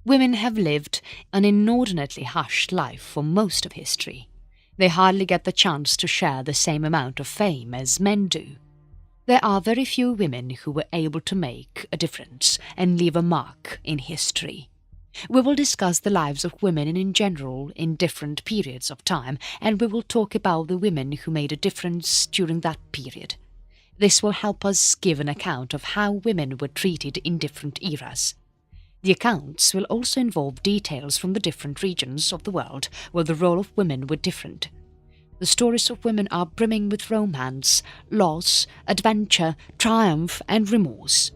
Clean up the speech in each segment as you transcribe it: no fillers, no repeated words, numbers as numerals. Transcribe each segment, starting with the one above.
Women have lived an inordinately hushed life for most of history. They hardly get the chance to share the same amount of fame as men do. There are very few women who were able to make a difference and leave a mark in history. We will discuss the lives of women in general in different periods of time, and we will talk about the women who made a difference during that period. This will help us give an account of how women were treated in different eras. The accounts will also involve details from the different regions of the world where the role of women were different. The stories of women are brimming with romance, loss, adventure, triumph and remorse.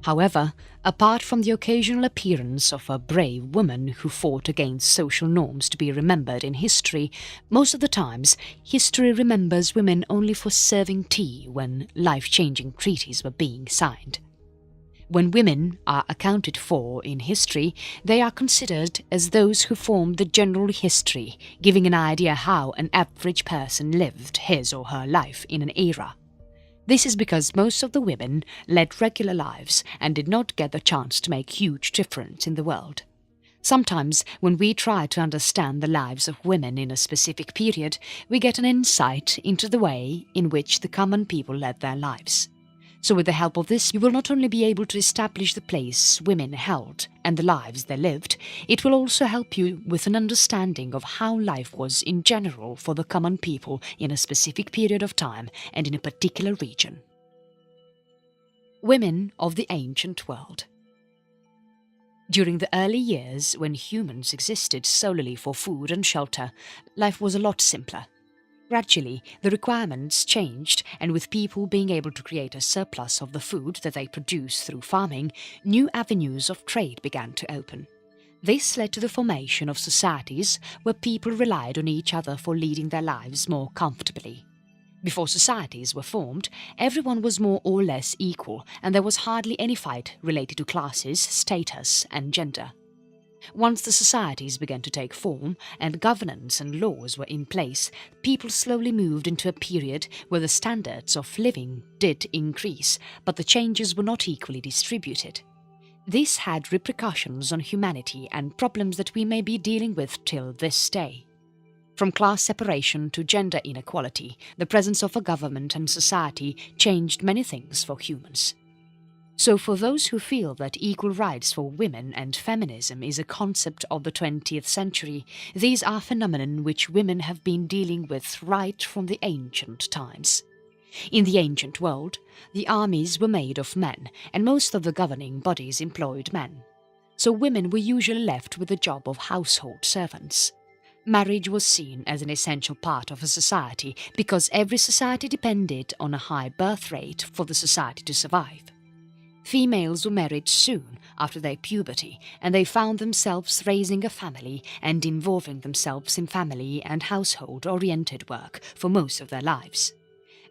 However, apart from the occasional appearance of a brave woman who fought against social norms to be remembered in history, most of the times history remembers women only for serving tea when life-changing treaties were being signed. When women are accounted for in history, they are considered as those who form the general history, giving an idea how an average person lived his or her life in an era. This is because most of the women led regular lives and did not get the chance to make huge difference in the world. Sometimes, when we try to understand the lives of women in a specific period, we get an insight into the way in which the common people led their lives. So with the help of this, you will not only be able to establish the place women held and the lives they lived, it will also help you with an understanding of how life was in general for the common people in a specific period of time and in a particular region. Women of the ancient world. During the early years, when humans existed solely for food and shelter, life was a lot simpler. Gradually, the requirements changed, and with people being able to create a surplus of the food that they produce through farming, new avenues of trade began to open. This led to the formation of societies where people relied on each other for leading their lives more comfortably. Before societies were formed, everyone was more or less equal, and there was hardly any fight related to classes, status and gender. Once the societies began to take form and governance and laws were in place, people slowly moved into a period where the standards of living did increase, but the changes were not equally distributed. This had repercussions on humanity and problems that we may be dealing with till this day. From class separation to gender inequality, the presence of a government and society changed many things for humans. So for those who feel that equal rights for women and feminism is a concept of the 20th century, these are phenomena which women have been dealing with right from the ancient times. In the ancient world, the armies were made of men, and most of the governing bodies employed men. So women were usually left with the job of household servants. Marriage was seen as an essential part of a society because every society depended on a high birth rate for the society to survive. Females were married soon after their puberty, and they found themselves raising a family and involving themselves in family and household-oriented work for most of their lives.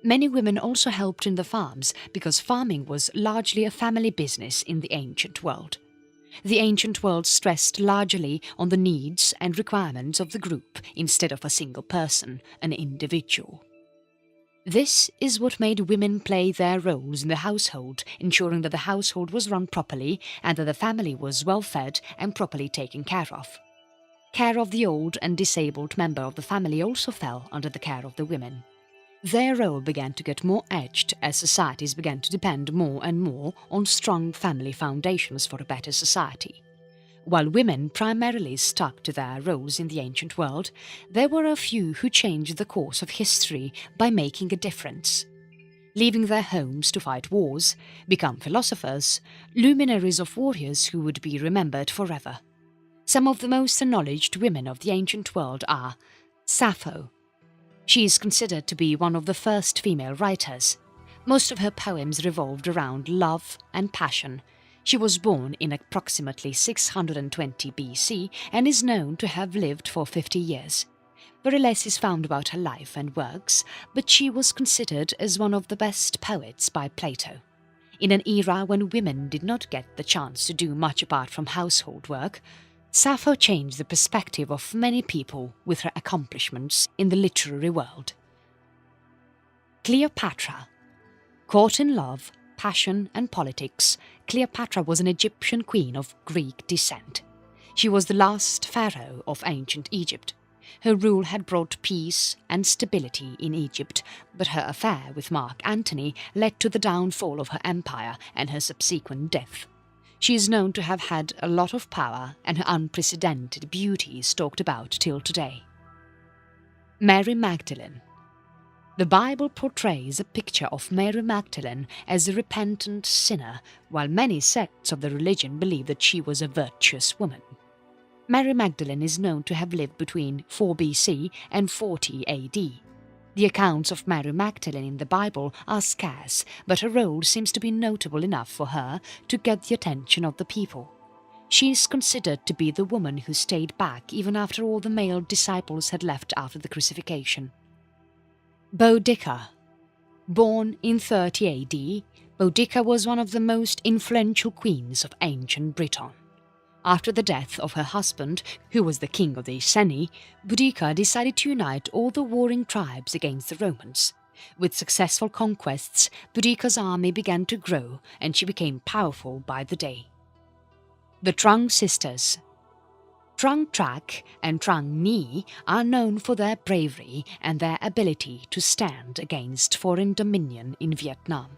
Many women also helped in the farms because farming was largely a family business in the ancient world. The ancient world stressed largely on the needs and requirements of the group instead of a single person, an individual. This is what made women play their roles in the household, ensuring that the household was run properly and that the family was well fed and properly taken care of. Care of the old and disabled member of the family also fell under the care of the women. Their role began to get more edged as societies began to depend more and more on strong family foundations for a better society. While women primarily stuck to their roles in the ancient world, there were a few who changed the course of history by making a difference. Leaving their homes to fight wars, become philosophers, luminaries of warriors who would be remembered forever. Some of the most acknowledged women of the ancient world are Sappho. She is considered to be one of the first female writers. Most of her poems revolved around love and passion. She was born in approximately 620 BC and is known to have lived for 50 years. Very less is found about her life and works, but she was considered as one of the best poets by Plato. In an era when women did not get the chance to do much apart from household work, Sappho changed the perspective of many people with her accomplishments in the literary world. Cleopatra. Caught in love, passion and politics, Cleopatra was an Egyptian queen of Greek descent. She was the last pharaoh of ancient Egypt. Her rule had brought peace and stability in Egypt, but her affair with Mark Antony led to the downfall of her empire and her subsequent death. She is known to have had a lot of power, and her unprecedented beauty is talked about till today. Mary Magdalene. The Bible portrays a picture of Mary Magdalene as a repentant sinner, while many sects of the religion believe that she was a virtuous woman. Mary Magdalene is known to have lived between 4 BC and 40 AD. The accounts of Mary Magdalene in the Bible are scarce, but her role seems to be notable enough for her to get the attention of the people. She is considered to be the woman who stayed back even after all the male disciples had left after the crucifixion. Boudicca. Born in 30 AD, Boudicca was one of the most influential queens of ancient Britain. After the death of her husband, who was the king of the Iceni, Boudicca decided to unite all the warring tribes against the Romans. With successful conquests, Boudicca's army began to grow and she became powerful by the day. The Trung sisters. Trung Trac and Trung Ni are known for their bravery and their ability to stand against foreign dominion in Vietnam.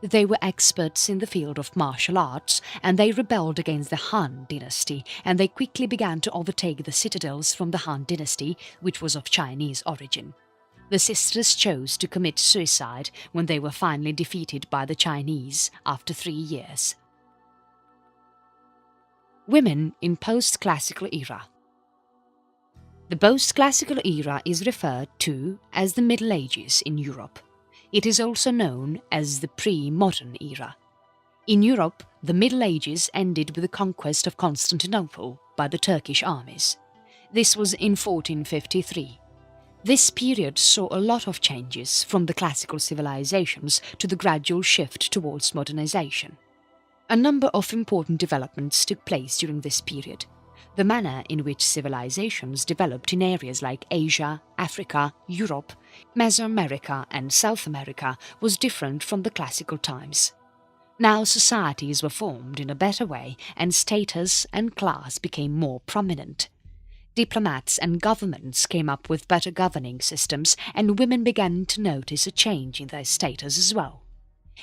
They were experts in the field of martial arts, and they rebelled against the Han dynasty, and they quickly began to overtake the citadels from the Han dynasty, which was of Chinese origin. The sisters chose to commit suicide when they were finally defeated by the Chinese after 3 years. Women in post-classical era. The post-classical era is referred to as the Middle Ages in Europe. It is also known as the pre-modern era. In Europe, the Middle Ages ended with the conquest of Constantinople by the Turkish armies. This was in 1453. This period saw a lot of changes from the classical civilizations to the gradual shift towards modernization. A number of important developments took place during this period. The manner in which civilizations developed in areas like Asia, Africa, Europe, Mesoamerica and South America was different from the classical times. Now societies were formed in a better way and status and class became more prominent. Diplomats and governments came up with better governing systems and women began to notice a change in their status as well.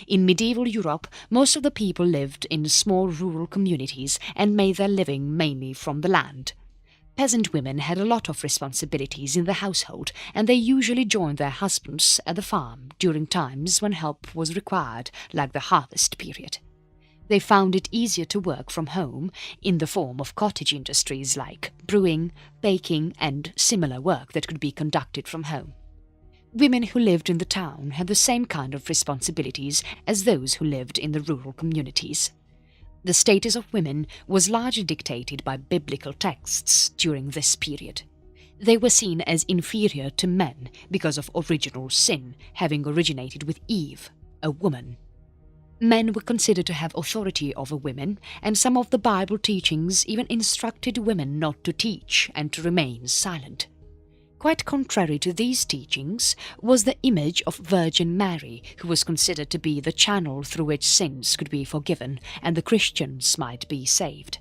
In medieval Europe, most of the people lived in small rural communities and made their living mainly from the land. Peasant women had a lot of responsibilities in the household and they usually joined their husbands at the farm during times when help was required, like the harvest period. They found it easier to work from home in the form of cottage industries like brewing, baking and similar work that could be conducted from home. Women who lived in the town had the same kind of responsibilities as those who lived in the rural communities. The status of women was largely dictated by biblical texts during this period. They were seen as inferior to men because of original sin having originated with Eve, a woman. Men were considered to have authority over women, and some of the Bible teachings even instructed women not to teach and to remain silent. Quite contrary to these teachings was the image of Virgin Mary, who was considered to be the channel through which sins could be forgiven and the Christians might be saved.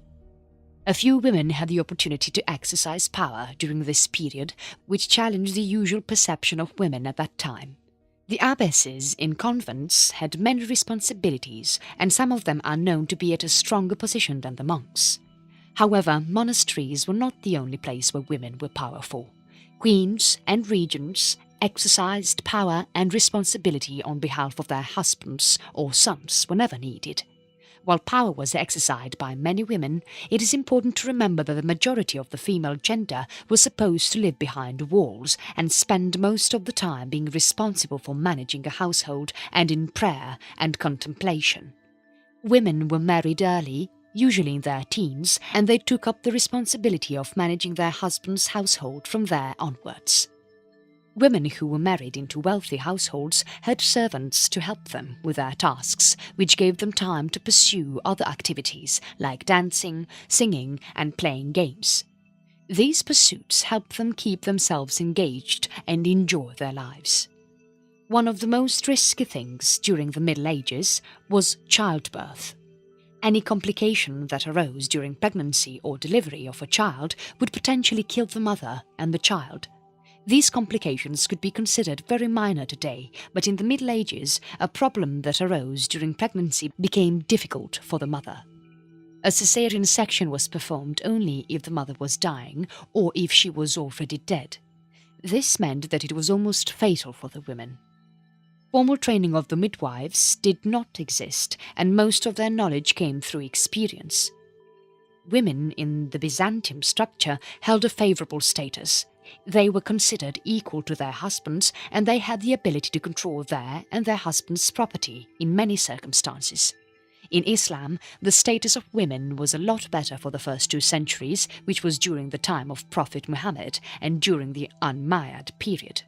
A few women had the opportunity to exercise power during this period, which challenged the usual perception of women at that time. The abbesses in convents had many responsibilities, and some of them are known to be at a stronger position than the monks. However, monasteries were not the only place where women were powerful. Queens and regents exercised power and responsibility on behalf of their husbands or sons whenever needed. While power was exercised by many women, it is important to remember that the majority of the female gender was supposed to live behind walls and spend most of the time being responsible for managing a household and in prayer and contemplation. Women were married early, usually in their teens, and they took up the responsibility of managing their husband's household from there onwards. Women who were married into wealthy households had servants to help them with their tasks, which gave them time to pursue other activities like dancing, singing and playing games. These pursuits helped them keep themselves engaged and enjoy their lives. One of the most risky things during the Middle Ages was childbirth. Any complication that arose during pregnancy or delivery of a child would potentially kill the mother and the child. These complications could be considered very minor today, but in the Middle Ages, a problem that arose during pregnancy became difficult for the mother. A caesarean section was performed only if the mother was dying or if she was already dead. This meant that it was almost fatal for the women. Formal training of the midwives did not exist, and most of their knowledge came through experience. Women in the Byzantium structure held a favourable status. They were considered equal to their husbands, and they had the ability to control their and their husbands' property in many circumstances. In Islam, the status of women was a lot better for the first 2 centuries, which was during the time of Prophet Muhammad and during the Umayyad period.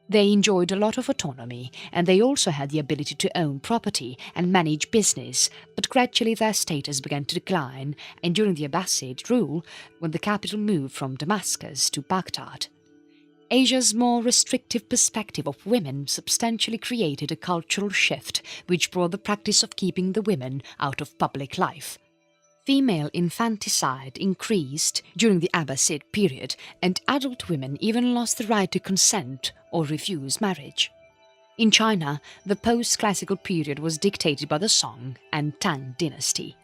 They enjoyed a lot of autonomy, and they also had the ability to own property and manage business, but gradually their status began to decline, and during the Abbasid rule, when the capital moved from Damascus to Baghdad. Asia's more restrictive perspective of women substantially created a cultural shift which brought the practice of keeping the women out of public life. Female infanticide increased during the Abbasid period, and adult women even lost the right to consent or refuse marriage. In China, the post-classical period was dictated by the Song and Tang dynasty.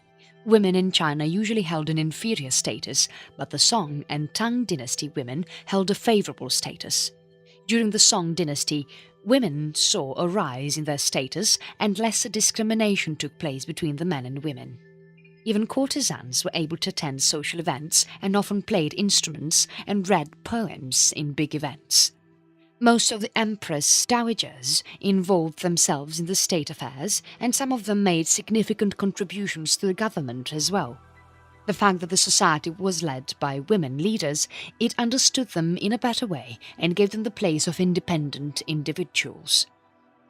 Women in China usually held an inferior status, but the Song and Tang dynasty women held a favourable status. During the Song dynasty, women saw a rise in their status and lesser discrimination took place between the men and women. Even courtesans were able to attend social events and often played instruments and read poems in big events. Most of the empress dowagers involved themselves in the state affairs, and some of them made significant contributions to the government as well. The fact that the society was led by women leaders, it understood them in a better way and gave them the place of independent individuals.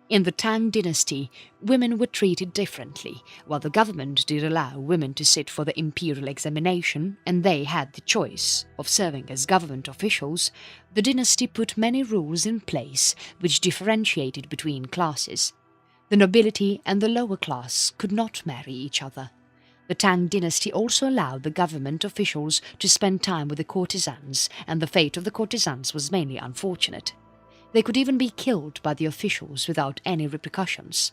In the Tang dynasty, women were treated differently. While the government did allow women to sit for the imperial examination and they had the choice of serving as government officials, the dynasty put many rules in place which differentiated between classes. The nobility and the lower class could not marry each other. The Tang dynasty also allowed the government officials to spend time with the courtesans, and the fate of the courtesans was mainly unfortunate. They could even be killed by the officials without any repercussions.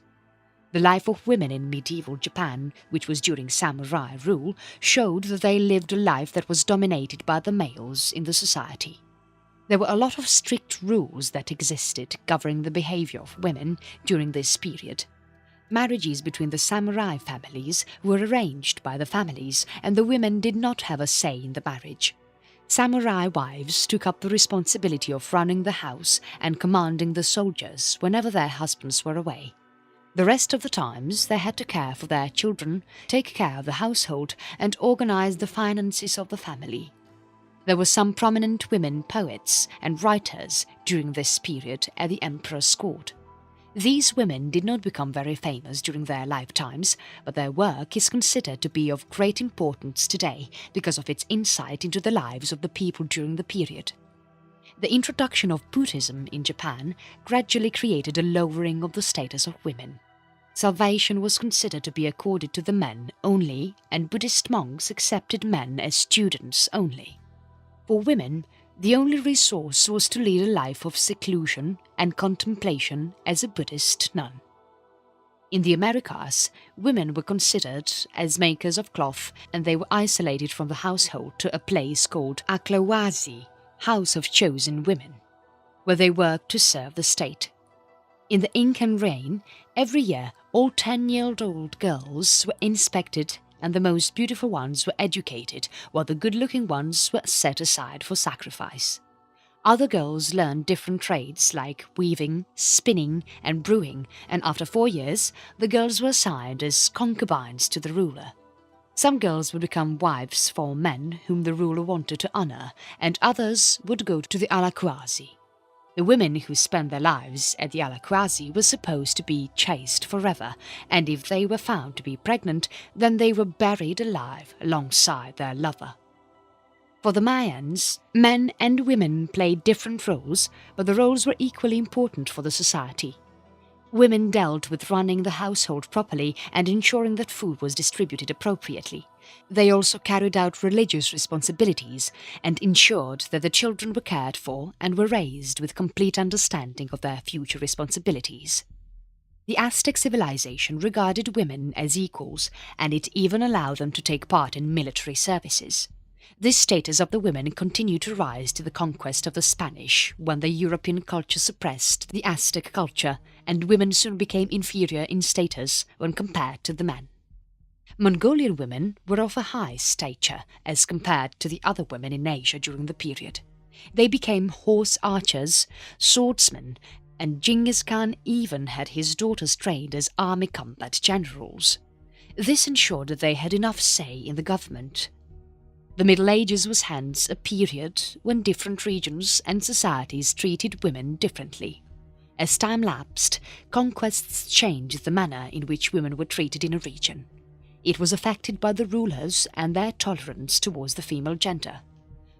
The life of women in medieval Japan, which was during samurai rule, showed that they lived a life that was dominated by the males in the society. There were a lot of strict rules that existed governing the behaviour of women during this period. Marriages between the samurai families were arranged by the families, and the women did not have a say in the marriage. Samurai wives took up the responsibility of running the house and commanding the soldiers whenever their husbands were away. The rest of the times they had to care for their children, take care of the household and organize the finances of the family. There were some prominent women poets and writers during this period at the emperor's court. These women did not become very famous during their lifetimes, but their work is considered to be of great importance today because of its insight into the lives of the people during the period. The introduction of Buddhism in Japan gradually created a lowering of the status of women. Salvation was considered to be accorded to the men only, and Buddhist monks accepted men as students only. For women, the only resource was to lead a life of seclusion and contemplation as a Buddhist nun. In the Americas, women were considered as makers of cloth, and they were isolated from the household to a place called Aklawazi, House of Chosen Women, where they worked to serve the state. In the Incan reign, every year all 10-year-old girls were inspected and the most beautiful ones were educated, while the good-looking ones were set aside for sacrifice. Other girls learned different trades like weaving, spinning and brewing, and after 4 years, the girls were assigned as concubines to the ruler. Some girls would become wives for men whom the ruler wanted to honor, and others would go to the Alaquasi. The women who spent their lives at the Alaquasi were supposed to be chaste forever, and if they were found to be pregnant, then they were buried alive alongside their lover. For the Mayans, men and women played different roles, but the roles were equally important for the society. Women dealt with running the household properly and ensuring that food was distributed appropriately. They also carried out religious responsibilities and ensured that the children were cared for and were raised with complete understanding of their future responsibilities. The Aztec civilization regarded women as equals, and it even allowed them to take part in military services. This status of the women continued to rise to the conquest of the Spanish, when the European culture suppressed the Aztec culture, and women soon became inferior in status when compared to the men. Mongolian women were of a high stature as compared to the other women in Asia during the period. They became horse archers, swordsmen, and Genghis Khan even had his daughters trained as army combat generals. This ensured that they had enough say in the government. The Middle Ages was hence a period when different regions and societies treated women differently. As time lapsed, conquests changed the manner in which women were treated in a region. It was affected by the rulers and their tolerance towards the female gender.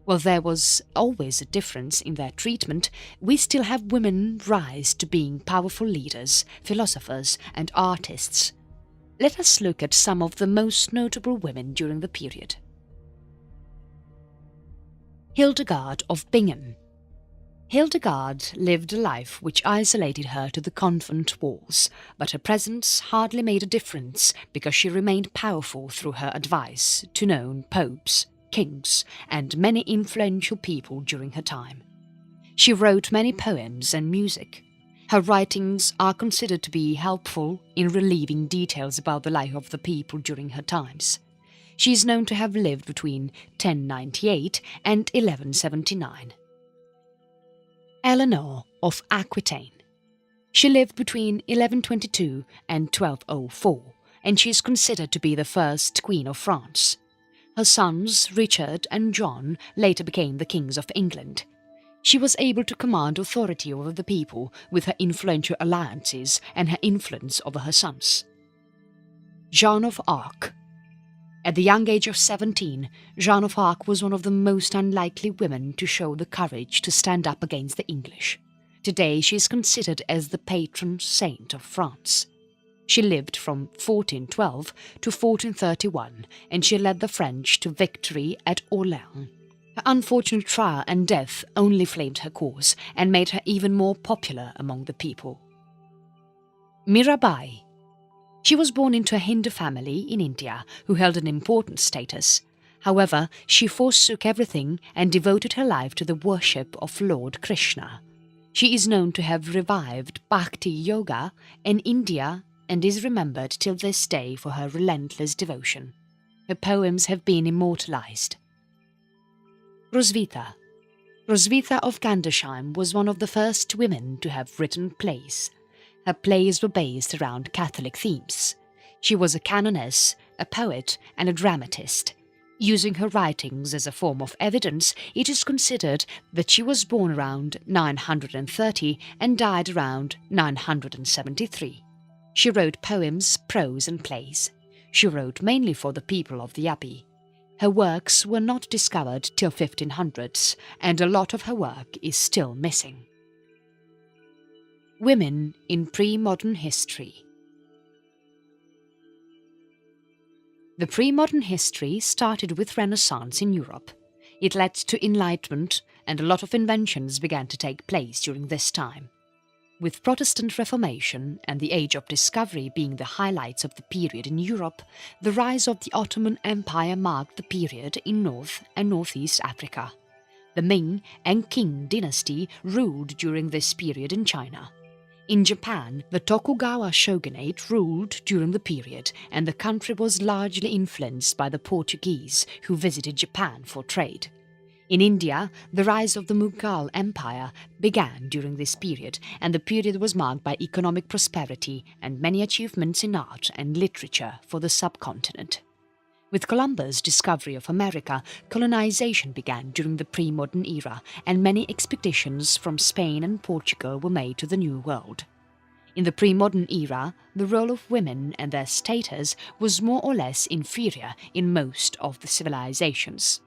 While there was always a difference in their treatment, we still have women rise to being powerful leaders, philosophers, and artists. Let us look at some of the most notable women during the period. Hildegard of Bingen. Hildegard lived a life which isolated her to the convent walls, but her presence hardly made a difference because she remained powerful through her advice to known popes, kings, and many influential people during her time. She wrote many poems and music. Her writings are considered to be helpful in relieving details about the life of the people during her times. She is known to have lived between 1098 and 1179. Eleanor of Aquitaine. She lived between 1122 and 1204, and she is considered to be the first Queen of France. Her sons, Richard and John, later became the kings of England. She was able to command authority over the people with her influential alliances and her influence over her sons. Joan of Arc. At the young age of 17, Joan of Arc was one of the most unlikely women to show the courage to stand up against the English. Today she is considered as the patron saint of France. She lived from 1412 to 1431, and she led the French to victory at Orléans. Her unfortunate trial and death only flamed her cause and made her even more popular among the people. Mirabai. She was born into a Hindu family in India who held an important status. However, she forsook everything and devoted her life to the worship of Lord Krishna. She is known to have revived Bhakti Yoga in India and is remembered till this day for her relentless devotion. Her poems have been immortalized. Roswitha. Roswitha of Gandersheim was one of the first women to have written plays. Her plays were based around Catholic themes. She was a canoness, a poet, and a dramatist. Using her writings as a form of evidence, it is considered that she was born around 930 and died around 973. She wrote poems, prose, and plays. She wrote mainly for the people of the abbey. Her works were not discovered till 1500s, and a lot of her work is still missing. Women in pre-modern history. The pre-modern history started with Renaissance in Europe. It led to Enlightenment, and a lot of inventions began to take place during this time. With Protestant Reformation and the Age of Discovery being the highlights of the period in Europe, the rise of the Ottoman Empire marked the period in North and Northeast Africa. The Ming and Qing dynasty ruled during this period in China. In Japan, the Tokugawa shogunate ruled during the period, and the country was largely influenced by the Portuguese who visited Japan for trade. In India, the rise of the Mughal Empire began during this period, and the period was marked by economic prosperity and many achievements in art and literature for the subcontinent. With Columbus' discovery of America, colonization began during the pre-modern era, and many expeditions from Spain and Portugal were made to the New World. In the pre-modern era, the role of women and their status was more or less inferior in most of the civilizations.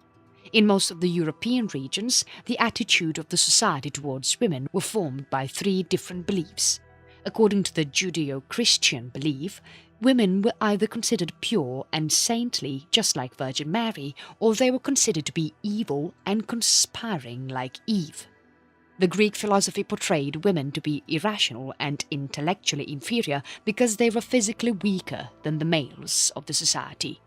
In most of the European regions, the attitude of the society towards women were formed by three different beliefs. According to the Judeo-Christian belief, women were either considered pure and saintly, just like Virgin Mary, or they were considered to be evil and conspiring like Eve. The Greek philosophy portrayed women to be irrational and intellectually inferior because they were physically weaker than the males of the society.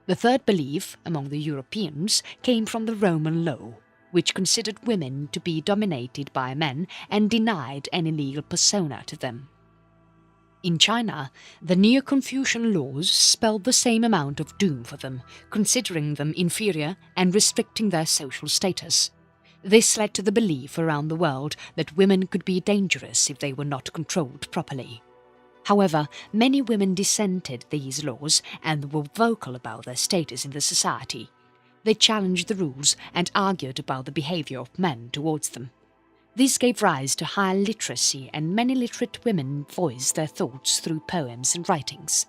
The third belief, among the Europeans, came from the Roman law, which considered women to be dominated by men and denied any legal persona to them. In China, the Neo-Confucian laws spelled the same amount of doom for them, considering them inferior and restricting their social status. This led to the belief around the world that women could be dangerous if they were not controlled properly. However, many women dissented these laws and were vocal about their status in the society. They challenged the rules and argued about the behavior of men towards them. This gave rise to higher literacy, and many literate women voiced their thoughts through poems and writings.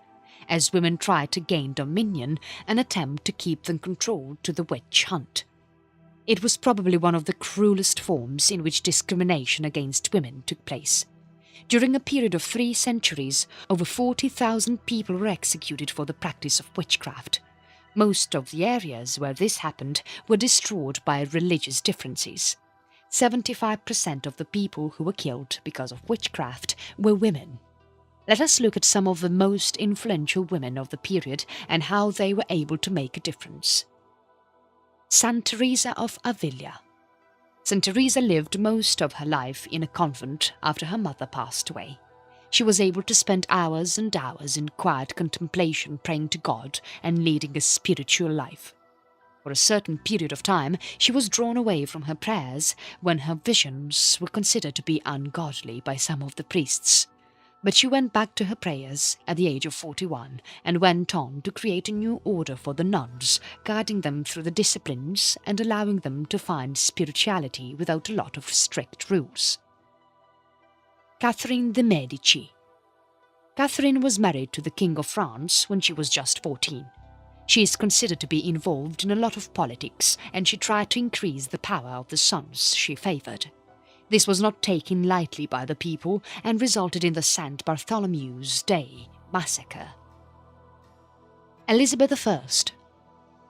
As women tried to gain dominion, an attempt to keep them controlled to the witch hunt. It was probably one of the cruelest forms in which discrimination against women took place. During a period of 3 centuries, over 40,000 people were executed for the practice of witchcraft. Most of the areas where this happened were destroyed by religious differences. 75% of the people who were killed because of witchcraft were women. Let us look at some of the most influential women of the period and how they were able to make a difference. Saint Teresa of Avila. Saint Teresa lived most of her life in a convent after her mother passed away. She was able to spend hours and hours in quiet contemplation, praying to God and leading a spiritual life. For a certain period of time, she was drawn away from her prayers when her visions were considered to be ungodly by some of the priests. But she went back to her prayers at the age of 41 and went on to create a new order for the nuns, guiding them through the disciplines and allowing them to find spirituality without a lot of strict rules. Catherine de' Medici. Catherine was married to the King of France when she was just 14. She is considered to be involved in a lot of politics, and she tried to increase the power of the sons she favoured. This was not taken lightly by the people and resulted in the St. Bartholomew's Day massacre. Elizabeth I.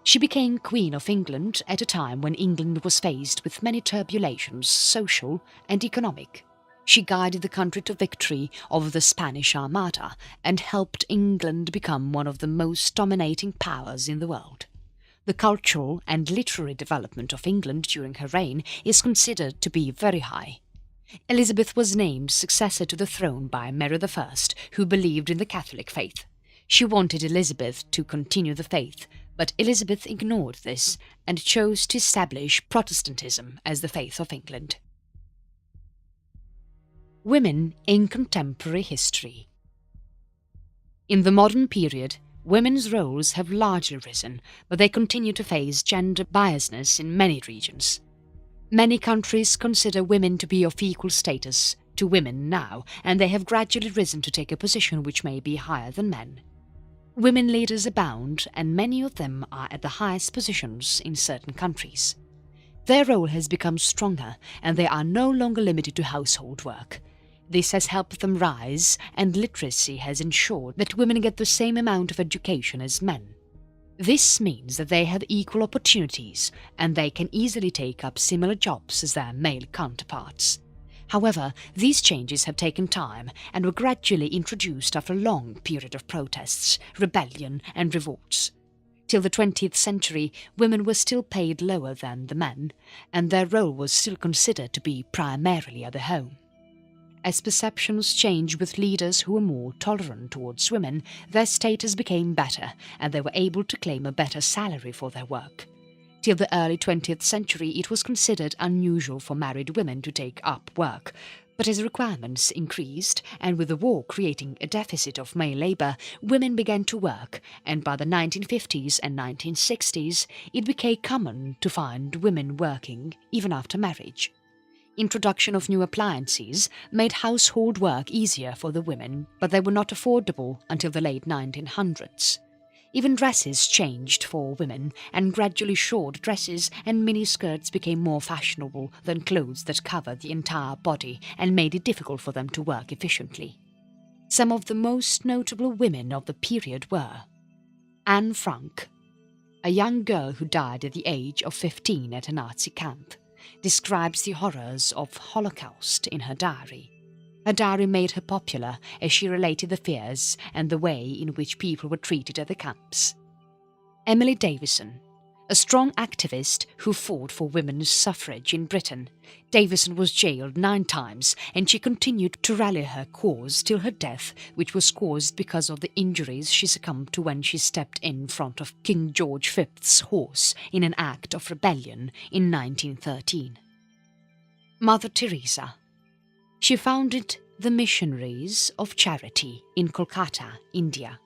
She became Queen of England at a time when England was faced with many turbulations, social and economic. She guided the country to victory over the Spanish Armada and helped England become one of the most dominating powers in the world. The cultural and literary development of England during her reign is considered to be very high. Elizabeth was named successor to the throne by Mary I, who believed in the Catholic faith. She wanted Elizabeth to continue the faith, but Elizabeth ignored this and chose to establish Protestantism as the faith of England. Women in contemporary history. In the modern period, women's roles have largely risen, but they continue to face gender biasness in many regions. Many countries consider women to be of equal status to women now, and they have gradually risen to take a position which may be higher than men. Women leaders abound, and many of them are at the highest positions in certain countries. Their role has become stronger, and they are no longer limited to household work. This has helped them rise, and literacy has ensured that women get the same amount of education as men. This means that they have equal opportunities, and they can easily take up similar jobs as their male counterparts. However, these changes have taken time and were gradually introduced after a long period of protests, rebellion and revolts. Till the 20th century, women were still paid lower than the men, and their role was still considered to be primarily at the home. As perceptions changed with leaders who were more tolerant towards women, their status became better and they were able to claim a better salary for their work. Till the early 20th century, it was considered unusual for married women to take up work, but as requirements increased and with the war creating a deficit of male labour, women began to work, and by the 1950s and 1960s it became common to find women working even after marriage. Introduction of new appliances made household work easier for the women, but they were not affordable until the late 1900s. Even dresses changed for women, and gradually short dresses and miniskirts became more fashionable than clothes that covered the entire body and made it difficult for them to work efficiently. Some of the most notable women of the period were Anne Frank, a young girl who died at the age of 15 at a Nazi camp, describes the horrors of Holocaust in her diary. Her diary made her popular as she related the fears and the way in which people were treated at the camps. Emily Davison, a strong activist who fought for women's suffrage in Britain. Davison was jailed 9 times and she continued to rally her cause till her death, which was caused because of the injuries she succumbed to when she stepped in front of King George V's horse in an act of rebellion in 1913. Mother Teresa. She founded the Missionaries of Charity in Kolkata, India.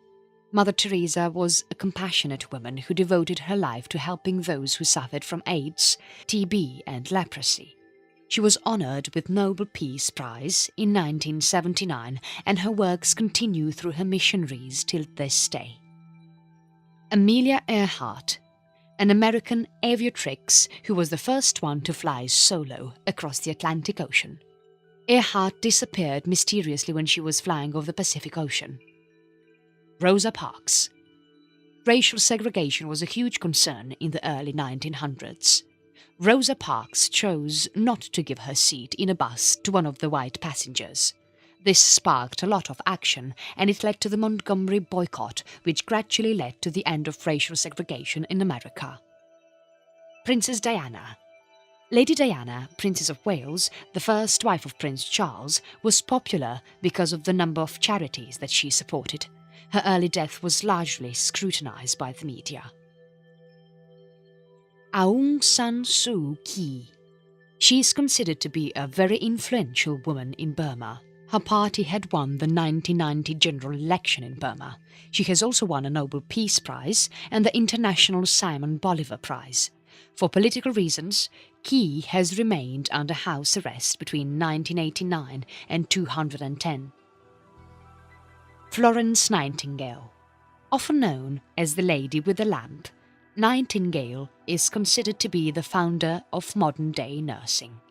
Mother Teresa was a compassionate woman who devoted her life to helping those who suffered from AIDS, TB and leprosy. She was honoured with Nobel Peace Prize in 1979 and her works continue through her missionaries till this day. Amelia Earhart, an American aviatrix who was the first one to fly solo across the Atlantic Ocean. Earhart disappeared mysteriously when she was flying over the Pacific Ocean. Rosa Parks. Racial segregation was a huge concern in the early 1900s. Rosa Parks chose not to give her seat in a bus to one of the white passengers. This sparked a lot of action and it led to the Montgomery boycott, which gradually led to the end of racial segregation in America. Princess Diana. Lady Diana, Princess of Wales, the first wife of Prince Charles, was popular because of the number of charities that she supported. Her early death was largely scrutinized by the media. Aung San Suu Kyi. She is considered to be a very influential woman in Burma. Her party had won the 1990 general election in Burma. She has also won a Nobel Peace Prize and the International Simon Bolivar Prize. For political reasons, Kyi has remained under house arrest between 1989 and 2010. Florence Nightingale. Often known as the Lady with the Lamp, Nightingale is considered to be the founder of modern-day nursing.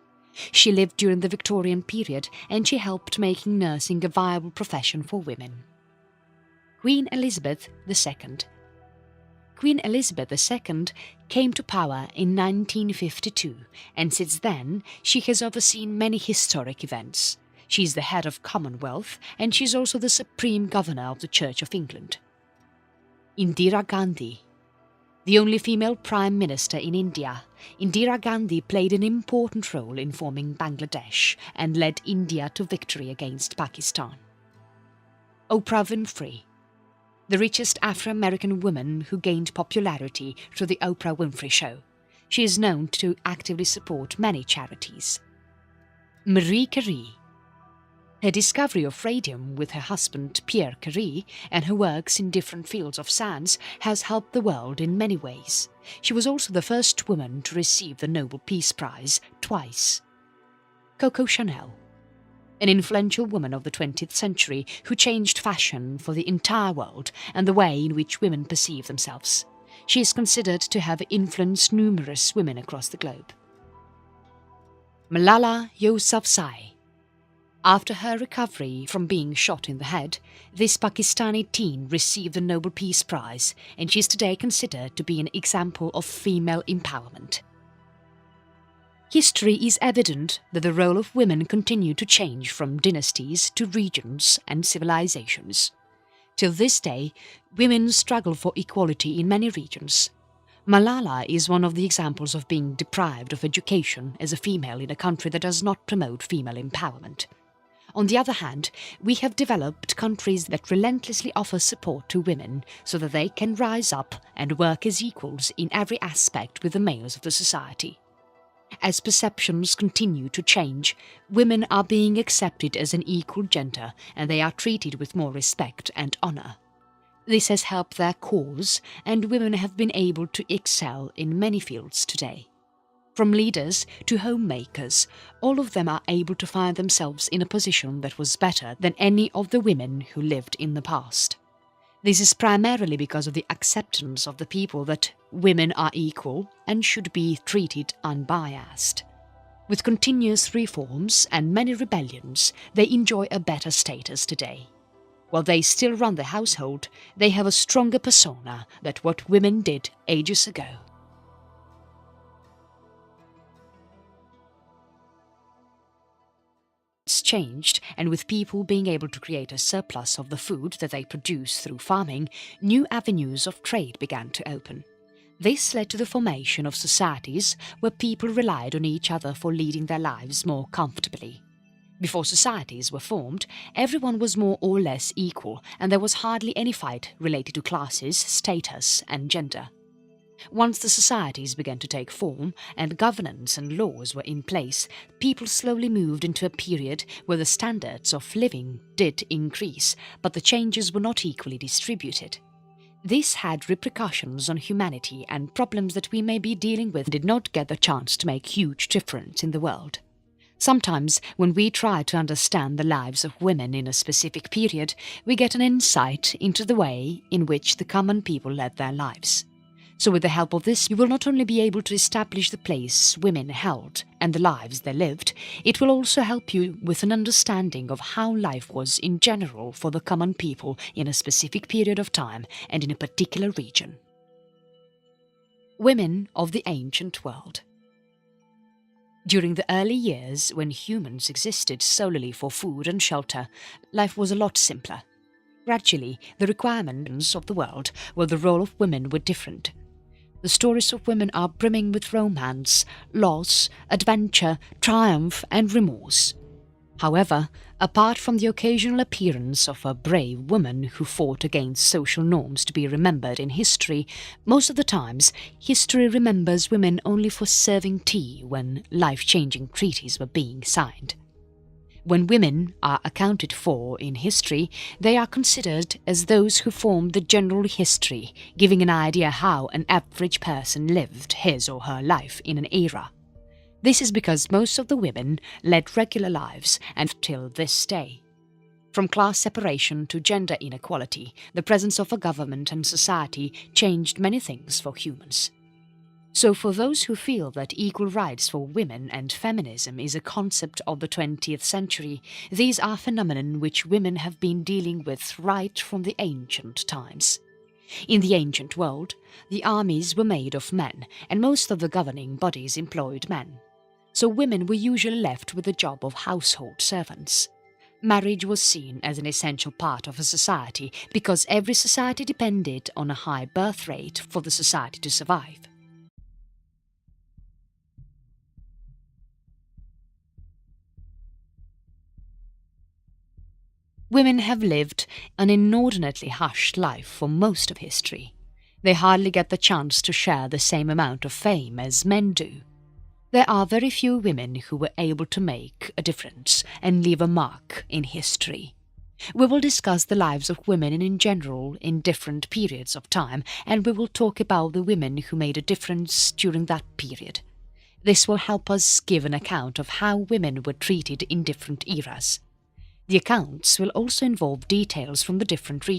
She lived during the Victorian period and she helped making nursing a viable profession for women. Queen Elizabeth II. Queen Elizabeth II came to power in 1952 and since then she has overseen many historic events. She is the head of Commonwealth and she is also the Supreme Governor of the Church of England. Indira Gandhi. The only female Prime Minister in India, Indira Gandhi played an important role in forming Bangladesh and led India to victory against Pakistan. Oprah Winfrey. The richest Afro-American woman who gained popularity through the Oprah Winfrey Show. She is known to actively support many charities. Marie Curie. Her discovery of radium with her husband Pierre Curie and her works in different fields of science has helped the world in many ways. She was also the first woman to receive the Nobel Peace Prize twice. Coco Chanel. An influential woman of the 20th century who changed fashion for the entire world and the way in which women perceive themselves. She is considered to have influenced numerous women across the globe. Malala Yousafzai. After her recovery from being shot in the head, this Pakistani teen received the Nobel Peace Prize and she is today considered to be an example of female empowerment. History is evident that the role of women continued to change from dynasties to regions and civilizations. Till this day, women struggle for equality in many regions. Malala is one of the examples of being deprived of education as a female in a country that does not promote female empowerment. On the other hand, we have developed countries that relentlessly offer support to women so that they can rise up and work as equals in every aspect with the males of the society. As perceptions continue to change, women are being accepted as an equal gender and they are treated with more respect and honour. This has helped their cause and women have been able to excel in many fields today. From leaders to homemakers, all of them are able to find themselves in a position that was better than any of the women who lived in the past. This is primarily because of the acceptance of the people that women are equal and should be treated unbiased. With continuous reforms and many rebellions, they enjoy a better status today. While they still run the household, they have a stronger persona than what women did ages ago. It's changed, and with people being able to create a surplus of the food that they produce through farming, new avenues of trade began to open. This led to the formation of societies where people relied on each other for leading their lives more comfortably. Before societies were formed, everyone was more or less equal, and there was hardly any fight related to classes, status and gender. Once the societies began to take form and governance and laws were in place, people slowly moved into a period where the standards of living did increase, but the changes were not equally distributed. This had repercussions on humanity, and problems that we may be dealing with did not get the chance to make huge difference in the world. Sometimes, when we try to understand the lives of women in a specific period, we get an insight into the way in which the common people led their lives. So with the help of this, you will not only be able to establish the place women held and the lives they lived, it will also help you with an understanding of how life was in general for the common people in a specific period of time and in a particular region. Women of the ancient world. During the early years, when humans existed solely for food and shelter, life was a lot simpler. Gradually, the requirements of the world, where the role of women were different. The stories of women are brimming with romance, loss, adventure, triumph and remorse. However, apart from the occasional appearance of a brave woman who fought against social norms to be remembered in history, most of the times history remembers women only for serving tea when life-changing treaties were being signed. When women are accounted for in history, they are considered as those who formed the general history, giving an idea how an average person lived his or her life in an era. This is because most of the women led regular lives until this day. From class separation to gender inequality, the presence of a government and society changed many things for humans. So for those who feel that equal rights for women and feminism is a concept of the 20th century, these are phenomena which women have been dealing with right from the ancient times. In the ancient world, the armies were made of men, and most of the governing bodies employed men. So women were usually left with the job of household servants. Marriage was seen as an essential part of a society because every society depended on a high birth rate for the society to survive. Women have lived an inordinately hushed life for most of history. They hardly get the chance to share the same amount of fame as men do. There are very few women who were able to make a difference and leave a mark in history. We will discuss the lives of women in general in different periods of time, and we will talk about the women who made a difference during that period. This will help us give an account of how women were treated in different eras. The accounts will also involve details from the different regions.